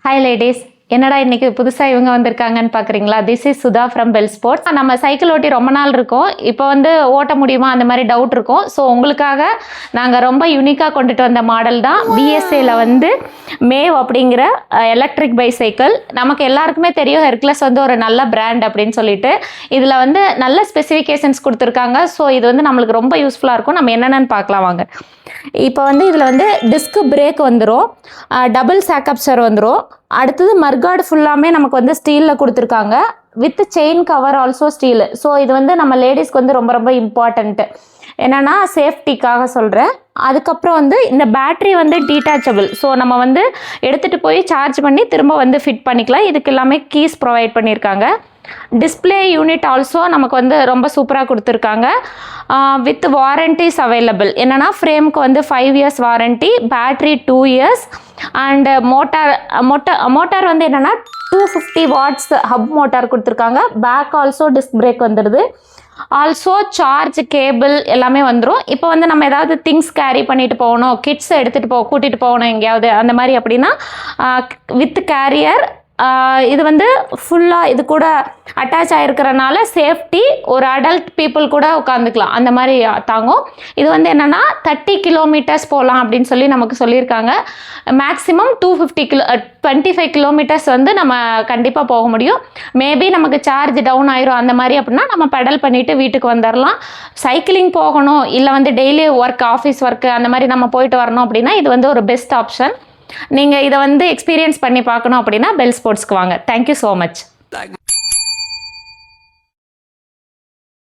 Hi ladies, என்னடா இன்னைக்கு புதுசாக இவங்க வந்திருக்காங்கன்னு பார்க்குறீங்களா? This is Sudha from bell sports. நம்ம சைக்கிள் ஓட்டி ரொம்ப நாள் இருக்கோம், இப்போ வந்து ஓட்ட முடியுமா அந்த மாதிரி டவுட் இருக்கும். ஸோ உங்களுக்காக நாங்கள் ரொம்ப யூனிக்காக கொண்டுட்டு வந்த மாடல் தான் பிஎஸ்ஏல வந்து மேவ் அப்படிங்கிற எலக்ட்ரிக் பைசைக்கிள். நமக்கு எல்லாருக்குமே தெரியும் ஹெர்குலஸ் வந்து ஒரு நல்ல பிராண்ட் அப்படின்னு சொல்லிட்டு. இதில் வந்து நல்ல ஸ்பெசிஃபிகேஷன்ஸ் கொடுத்துருக்காங்க. ஸோ இது வந்து நம்மளுக்கு ரொம்ப யூஸ்ஃபுல்லாக இருக்கும். நம்ம என்னென்னு பார்க்கலாம் வாங்க. இப்போ வந்து இதில் வந்து டிஸ்க் பிரேக் வந்துடும், டபுள் சாக்கப்சர் வந்துடும். அடுத்தது மர்கார்டு ஃபுல்லாமே நமக்கு வந்து ஸ்டீலில் கொடுத்துருக்காங்க, with chain cover also steel. So இது வந்து நம்ம லேடிஸ்க்கு வந்து ரொம்ப ரொம்ப இம்பார்ட்டண்ட்டு. என்னென்னா சேஃப்டிக்காக சொல்கிறேன். அதுக்கப்புறம் வந்து இந்த பேட்ரி வந்து டீட்டாச்சபிள். ஸோ நம்ம வந்து எடுத்துகிட்டு போய் சார்ஜ் பண்ணி திரும்ப வந்து ஃபிட் பண்ணிக்கலாம். இதுக்கு எல்லாமே கீஸ் ப்ரொவைட் பண்ணியிருக்காங்க. டிஸ்பிளே யூனிட் ஆல்சோ நமக்கு வந்து ரொம்ப சூப்பராக கொடுத்துருக்காங்க. With warranties available. என்னென்னா ஃப்ரேமுக்கு வந்து 5 years warranty, battery 2 years, and motor வந்து என்னென்னா 250 watts ஹப் மோட்டார் கொடுத்துருக்காங்க. பேக் ஆல்சோ டிஸ்க் பிரேக் வந்துடுது. ஆல்சோ சார்ஜ் கேபிள் எல்லாமே வந்துடும். இப்போ வந்து நம்ம ஏதாவது திங்ஸ் கேரி பண்ணிட்டு போகணும், கிட்ஸை எடுத்துகிட்டு கூட்டிகிட்டு போகணும் எங்கேயாவது அந்த மாதிரி அப்படின்னா வித் கேரியர். இது வந்து ஃபுல்லாக இது கூட அட்டாச் ஆகிருக்கிறனால சேஃப்டி, ஒரு அடல்ட் பீப்புள் கூட உட்காந்துக்கலாம் அந்த மாதிரி தாங்கும். இது வந்து என்னென்னா 30 kilometers போகலாம் அப்படின்னு சொல்லி நமக்கு சொல்லியிருக்காங்க. மேக்ஸிமம் 25 kilometers வந்து நம்ம கண்டிப்பாக போக முடியும். மேபி நமக்கு சார்ஜ் டவுன் ஆயிரும் அந்த மாதிரி அப்படின்னா நம்ம பெடல் பண்ணிவிட்டு வீட்டுக்கு வந்துடலாம். சைக்கிளிங் போகணும், இல்லை வந்து டெய்லி ஒர்க், ஆஃபீஸ் ஒர்க்கு அந்த மாதிரி நம்ம போயிட்டு வரணும் அப்படின்னா இது வந்து ஒரு பெஸ்ட் ஆப்ஷன். நீங்கள் இதை வந்து எக்ஸ்பீரியன்ஸ் பண்ணி பார்க்கணும் அப்படின்னா பெல் ஸ்போர்ட்ஸ்க்கு வாங்க. Thank you so much.